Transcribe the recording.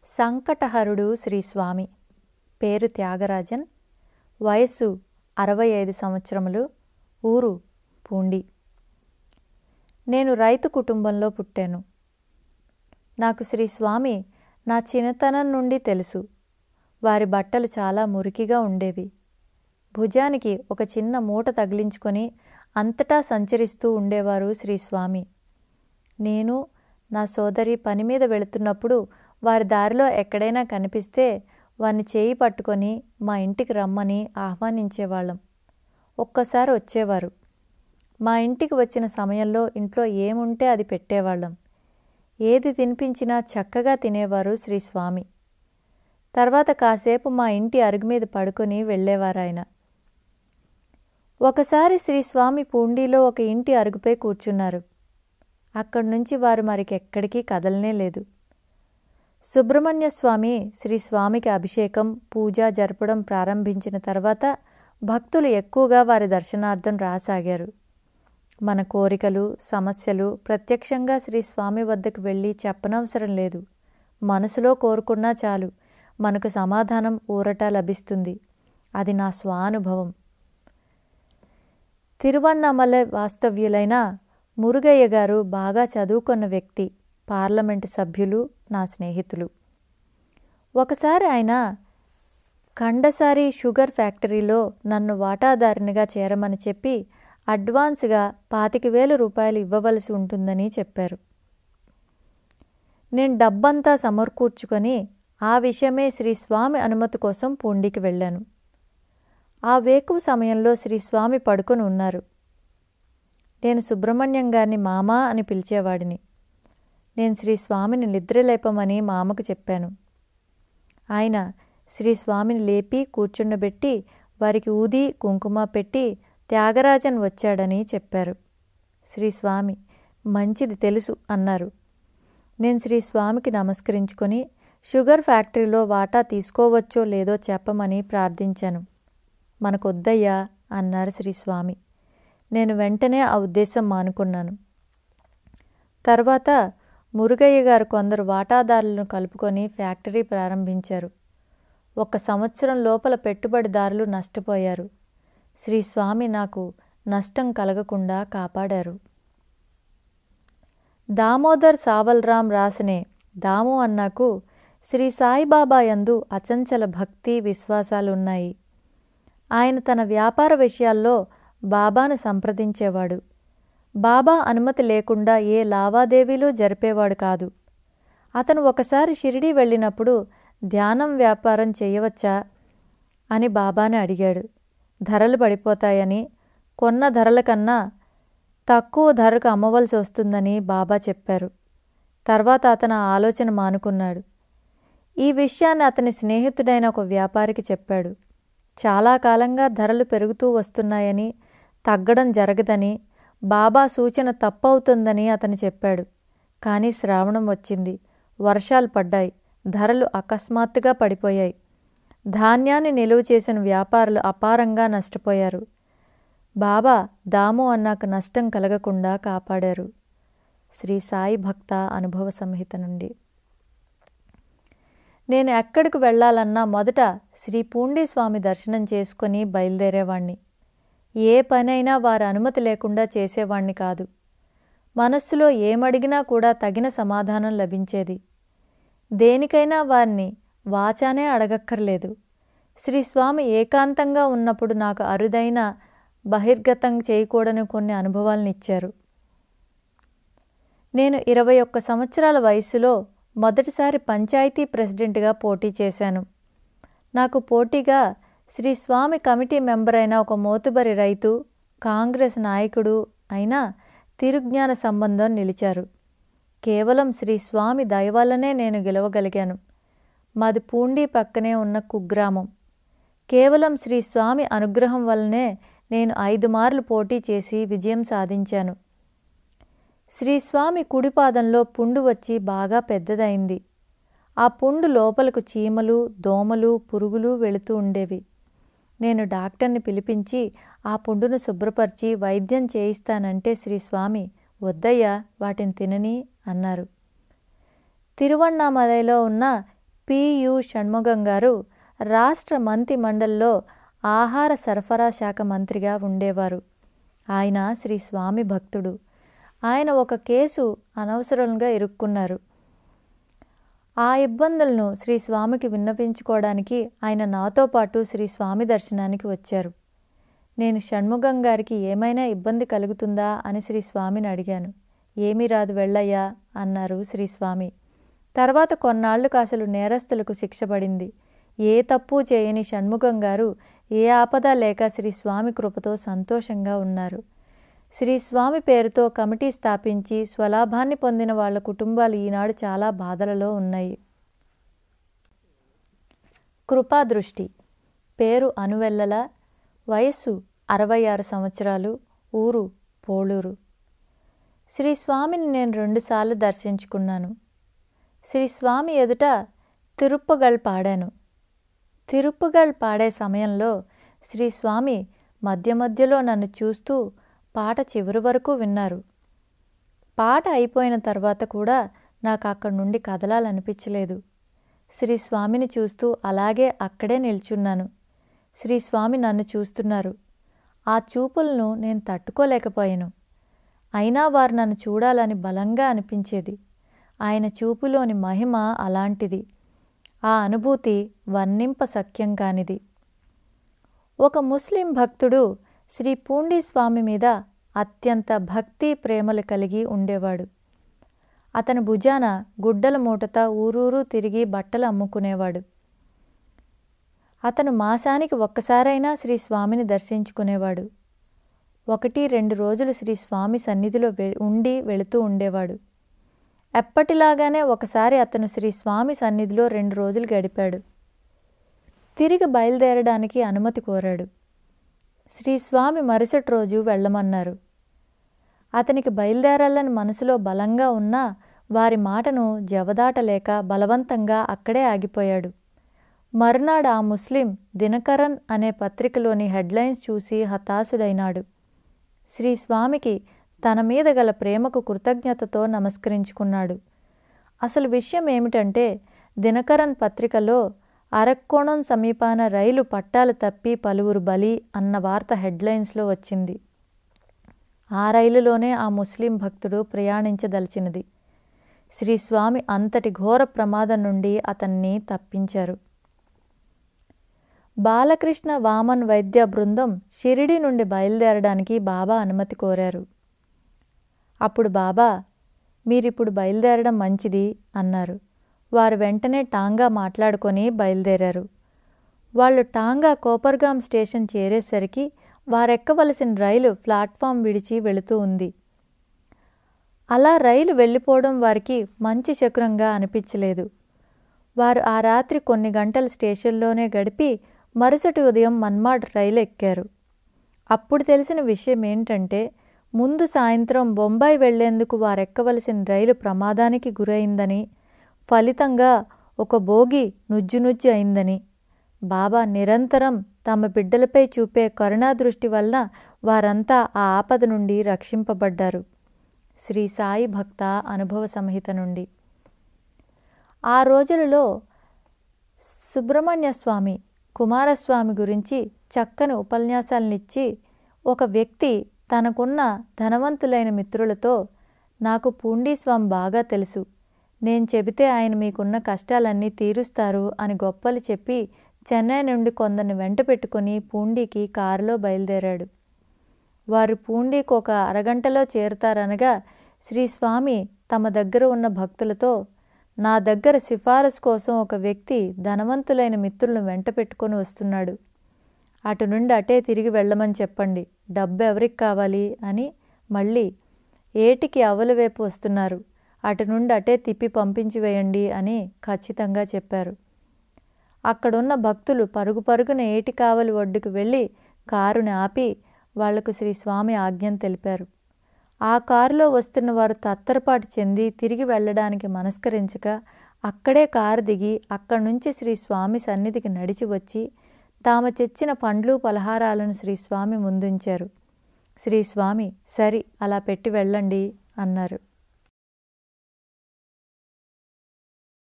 సంకటహరుడు శ్రీస్వామి. పేరు త్యాగరాజన్. వయస్సు 65 సంవత్సరములు. ఊరు పూండి. నేను రైతు కుటుంబంలో పుట్టాను. నాకు శ్రీస్వామి నా చిన్నతనం నుండి తెలుసు. వారి బట్టలు చాలా మురికిగా ఉండేవి. భుజానికి ఒక చిన్న మూట తగిలించుకొని అంతటా సంచరిస్తూ ఉండేవారు శ్రీస్వామి. నేను నా సోదరి పని మీద వెళుతున్నప్పుడు వారి దారిలో ఎక్కడైనా కనిపిస్తే వారిని చేయి పట్టుకొని మా ఇంటికి రమ్మని ఆహ్వానించేవాళ్ళం. ఒక్కసారి వచ్చేవారు. మా ఇంటికి వచ్చిన సమయంలో ఇంట్లో ఏముంటే అది పెట్టేవాళ్ళం. ఏది తినిపించినా చక్కగా తినేవారు శ్రీస్వామి. తర్వాత కాసేపు మా ఇంటి అరుగు మీద పడుకొని వెళ్ళేవారాయన. ఒకసారి శ్రీస్వామి పూండిలో ఒక ఇంటి అరుగుపై కూర్చున్నారు. అక్కడి నుంచి వారు మరికెక్కడికి కదలనే లేదు. సుబ్రహ్మణ్య స్వామి శ్రీస్వామికి అభిషేకం, పూజ జరపడం ప్రారంభించిన తర్వాత భక్తులు ఎక్కువగా వారి దర్శనార్థం రాసాగారు. మన కోరికలు, సమస్యలు ప్రత్యక్షంగా శ్రీస్వామి వద్దకు వెళ్ళి చెప్పనవసరం లేదు. మనసులో కోరుకున్నా చాలు, మనకు సమాధానం, ఊరట లభిస్తుంది. అది నా స్వానుభవం. తిరువన్నామలై వాస్తవ్యులైన మురుగయ్య గారు బాగా చదువుకున్న వ్యక్తి, పార్లమెంటు సభ్యులు, నా స్నేహితులు. ఒకసారి ఆయన ఖండసారి షుగర్ ఫ్యాక్టరీలో నన్ను వాటాదారునిగా చేరమని చెప్పి అడ్వాన్స్గా 25,000 రూపాయలు ఇవ్వవలసి ఉంటుందని చెప్పారు. నేను డబ్బంతా సమకూర్చుకొని ఆ విషయమే శ్రీస్వామి అనుమతి కోసం పూండికి వెళ్ళాను. ఆ వేకువ సమయంలో శ్రీస్వామి పడుకొని ఉన్నారు. నేను సుబ్రహ్మణ్యం గారిని మామా అని పిలిచేవాడిని. నేను శ్రీస్వామిని నిద్రలేపమని మామకు చెప్పాను. ఆయన శ్రీస్వామిని లేపి కూర్చుండబెట్టి వారికి ఊది కుంకుమ పెట్టి త్యాగరాజన్ వచ్చాడని చెప్పారు. శ్రీస్వామి మంచిది తెలుసు అన్నారు. నేను శ్రీస్వామికి నమస్కరించుకొని షుగర్ ఫ్యాక్టరీలో వాటా తీసుకోవచ్చో లేదో చెప్పమని ప్రార్థించాను. మనకొద్దయ్యా అన్నారు శ్రీస్వామి. నేను వెంటనే ఆ ఉద్దేశం మానుకున్నాను. తర్వాత మురుగయ్య గారు కొందరు వాటాదారులను కలుపుకొని ఫ్యాక్టరీ ప్రారంభించారు. 1 సంవత్సరం లోపల పెట్టుబడిదారులు నష్టపోయారు. శ్రీస్వామి నాకు నష్టం కలగకుండా కాపాడారు. దామోదర్ సావల్రాం రాసనే దాము అన్నాకు శ్రీ సాయిబాబా యందు అచంచల భక్తి, విశ్వాసాలున్నాయి. ఆయన తన వ్యాపార విషయాల్లో బాబాను సంప్రదించేవాడు. బాబా అనుమతి లేకుండా ఏ లావాదేవీలు జరిపేవాడు కాదు. అతను ఒకసారి షిరిడీ వెళ్ళినప్పుడు ధ్యానం వ్యాపారం చేయవచ్చా అని బాబాని అడిగాడు. ధరలు పడిపోతాయని, కొన్న ధరల కన్నా తక్కువ ధరకు అమ్మవలసి వస్తుందని బాబా చెప్పారు. తర్వాత అతను ఆ ఆలోచన మానుకున్నాడు. ఈ విషయాన్ని అతని స్నేహితుడైన ఒక వ్యాపారికి చెప్పాడు. చాలా కాలంగా ధరలు పెరుగుతూ వస్తున్నాయని, తగ్గడం జరగదని, బాబా సూచన తప్పవుతుందని అతను చెప్పాడు. కానీ శ్రావణం వచ్చింది, వర్షాలు పడ్డాయి, ధరలు అకస్మాత్తుగా పడిపోయాయి. ధాన్యాన్ని నిలువ చేసిన వ్యాపారులు అపారంగా నష్టపోయారు. బాబా దాము అన్నాకు నష్టం కలగకుండా కాపాడారు. శ్రీ సాయి భక్త అనుభవ సంహిత నుండి. నేను ఎక్కడికి వెళ్ళాలన్నా మొదట శ్రీ పూండి స్వామి దర్శనం చేసుకొని బయలుదేరేవాణ్ణి. ఏ పనైనా వారి అనుమతి లేకుండా చేసేవాణ్ణి కాదు. మనస్సులో ఏమడిగినా కూడా తగిన సమాధానం లభించేది. దేనికైనా వారిని వాచానే అడగక్కర్లేదు. శ్రీస్వామి ఏకాంతంగా ఉన్నప్పుడు నాకు అరుదైన, బహిర్గతం చేయకూడని కొన్ని అనుభవాలనిచ్చారు. నేను 21 సంవత్సరాల వయస్సులో మొదటిసారి పంచాయతీ ప్రెసిడెంట్గా పోటీ చేశాను. నాకు పోటీగా శ్రీస్వామి కమిటీ మెంబర్ అయిన ఒక మోతుబరి రైతు, కాంగ్రెస్ నాయకుడు అయిన తిరుజ్ఞాన సంబంధం నిలిచారు. కేవలం శ్రీస్వామి దయ వల్లనే నేను గెలవగలిగాను. మాది పూండి పక్కనే ఉన్న కుగ్రామం. కేవలం శ్రీస్వామి అనుగ్రహం వల్లనే నేను 5 మార్లు పోటీ చేసి విజయం సాధించాను. శ్రీస్వామి కుడిపాదంలో పుండు వచ్చి బాగా పెద్దదైంది. ఆ పుండు లోపలకు చీమలు, దోమలు, పురుగులు వెళుతూ ఉండేవి. నేను డాక్టర్ని పిలిపించి ఆ పుండును శుభ్రపరిచి వైద్యం చేయిస్తానంటే శ్రీస్వామి వద్దయ్యా వాటిని తినని అన్నారు. తిరువన్నామలైలో ఉన్న పియు షణ్ముగం గారు రాష్ట్ర మంత్రి మండలిలో ఆహార సరఫరా శాఖ మంత్రిగా ఉండేవారు. ఆయన శ్రీ స్వామి భక్తుడు. ఆయన ఒక కేసు అనవసరంగా ఇరుక్కున్నారు. ఆ ఇబ్బందులను శ్రీ స్వామికి విన్నపించుకోవడానికి ఆయన నాతో పాటు శ్రీ స్వామి దర్శనానికి వచ్చారు. నేను షణ్ముగం గారికి ఏమైనా ఇబ్బంది కలుగుతుందా అని శ్రీ స్వామిని అడిగాను. ఏమీ రాదు వెళ్ళయ్యా అన్నారు శ్రీ స్వామి. తర్వాత కొన్నాళ్లకు అసలు నేరస్తులకు శిక్ష పడింది. ఏ తప్పు చేయని షణ్ముగం గారు ఏ ఆపద లేక శ్రీ స్వామి కృపతో సంతోషంగా ఉన్నారు. శ్రీ స్వామి పేరుతో కమిటీ స్థాపించి స్వలాభాన్ని పొందిన వాళ్ళ కుటుంబాలు ఈనాడు చాలా బాధలలో ఉన్నాయి. కృపాదృష్టి. పేరు అనువెల్లల. వయస్సు 66 సంవత్సరాలు. ఊరు పోళూరు. శ్రీ స్వామిని నేను 2 సార్లు దర్శించుకున్నాను. శ్రీ స్వామి ఎదుట తిరుప్పగళ్ పాడాను. తిరుప్పగళ్ పాడే సమయంలో శ్రీ స్వామి మధ్య మధ్యలో నన్ను చూస్తూ పాట చివరి వరకు విన్నారు. పాట అయిపోయిన తర్వాత కూడా నాకు అక్కడి నుండి కదలాలనిపించలేదు. శ్రీ స్వామిని చూస్తూ అలాగే అక్కడే నిల్చున్నాను. శ్రీ స్వామి నన్ను చూస్తున్నారు. ఆ చూపులను నేను తట్టుకోలేకపోయాను. అయినా వారు నన్ను చూడాలని బలంగా అనిపించేది. ఆయన చూపులోని మహిమ అలాంటిది. ఆ అనుభూతి వర్ణింప సఖ్యం కానిది. ఒక ముస్లిం భక్తుడు శ్రీ పూండి స్వామి మీద అత్యంత భక్తి ప్రేమలు కలిగి ఉండేవాడు. అతని భుజాన గుడ్డల మూటత ఊరూరు తిరిగి బట్టలు అమ్ముకునేవాడు. అతను మాసానికి ఒక్కసారైనా శ్రీ స్వామిని దర్శించుకునేవాడు. 1-2 రోజులు శ్రీ స్వామి సన్నిధిలో ఉండి వెళుతూ ఉండేవాడు. ఎప్పటిలాగానే ఒకసారి అతను శ్రీ స్వామి సన్నిధిలో 2 రోజులు గడిపాడు. తిరిగి బయలుదేరడానికి అనుమతి కోరాడు. శ్రీ స్వామి మరుసటి రోజు వెళ్ళమన్నారు. అతనికి బయలుదేరాలని మనసులో బలంగా ఉన్నా వారి మాటను జవదాటలేక బలవంతంగా అక్కడే ఆగిపోయాడు. మరునాడు ఆ ముస్లిం దినకరన్ అనే పత్రికలోని హెడ్లైన్స్ చూసి హతాశుడైనాడు. శ్రీ స్వామికి తన మీద గల ప్రేమకు కృతజ్ఞతతో నమస్కరించుకున్నాడు. అసలు విషయం ఏమిటంటే దినకరన్ పత్రికలో అరక్కోణం సమీపాన రైలు పట్టాలు తప్పి పలువురు బలి అన్న వార్త హెడ్లైన్స్లో వచ్చింది. ఆ రైలులోనే ఆ ముస్లిం భక్తుడు ప్రయాణించదలిచినది. శ్రీ స్వామి అంతటి ఘోర ప్రమాదం నుండి అతన్ని తప్పించారు. బాలకృష్ణ వామన్ వైద్య బృందం షిరిడి నుండి బయలుదేరడానికి బాబా అనుమతి కోరారు. అప్పుడు బాబా, మీరిప్పుడు బయలుదేరడం మంచిది అన్నారు. వారు వెంటనే టాంగా మాట్లాడుకొని బయలుదేరారు. వాళ్ళు టాంగా కోపర్గాం స్టేషన్ చేరేసరికి వారెక్కవలసిన రైలు ప్లాట్ఫామ్ విడిచి వెళుతూ ఉంది. అలా రైలు వెళ్ళిపోవడం వారికి మంచి శకునంగా అనిపించలేదు. వారు ఆ రాత్రి కొన్ని గంటలు స్టేషన్లోనే గడిపి మరుసటి ఉదయం మన్మాడ్ రైలు ఎక్కారు. అప్పుడు తెలిసిన విషయం ఏంటంటే ముందు సాయంత్రం బొంబాయి వెళ్లేందుకు వారెక్కవలసిన రైలు ప్రమాదానికి గురైందని, ఫలితంగా ఒక బోగి నుజ్జు అయిందని. బాబా నిరంతరం తమ బిడ్డలపై చూపే కరుణాదృష్టి వలన వారంతా ఆ ఆపద నుండి రక్షింపబడ్డారు. శ్రీ సాయి భక్త అనుభవ సంహిత నుండి. ఆ రోజులలో సుబ్రహ్మణ్య స్వామి, కుమారస్వామి గురించి చక్కని ఉపన్యాసాలనిచ్చి ఒక వ్యక్తి తనకున్న ధనవంతులైన మిత్రులతో, నాకు పూండీస్వామి బాగా తెలుసు, నేను చెబితే ఆయన మీకున్న కష్టాలన్నీ తీరుస్తారు అని గొప్పలు చెప్పి చెన్నై నుండి కొందరిని వెంట పెట్టుకుని పూండీకి కారులో బయలుదేరాడు. వారు పూండీకి ఒక అరగంటలో చేరుతారనగా శ్రీ స్వామి తమ దగ్గర ఉన్న భక్తులతో, నా దగ్గర సిఫారసు కోసం ఒక వ్యక్తి ధనవంతులైన మిత్రులను వెంట పెట్టుకొని వస్తున్నాడు, అటు నుండి అటే తిరిగి వెళ్ళమని చెప్పండి, డబ్బు ఎవరికి కావాలి అని. మళ్ళీ ఏటికి అవల వైపు వస్తున్నారు, అటు నుండి అటే తిప్పి పంపించి వేయండి అని ఖచ్చితంగా చెప్పారు. అక్కడున్న భక్తులు పరుగు పరుగున ఏటి కావలి ఒడ్డుకు వెళ్ళి కారుని ఆపి వాళ్లకు శ్రీ స్వామి ఆజ్ఞను తెలిపారు. ఆ కారులో వస్తున్న వారు తత్తరపాటు చెంది తిరిగి వెళ్ళడానికి మనస్కరించక అక్కడే కారు దిగి అక్కడి నుంచి శ్రీ స్వామి సన్నిధికి నడిచి వచ్చి తాము తెచ్చిన పండ్లు పలహారాలను శ్రీ స్వామి ముందుంచారు. శ్రీ స్వామి, సరి అలా పెట్టి వెళ్ళండి అన్నారు.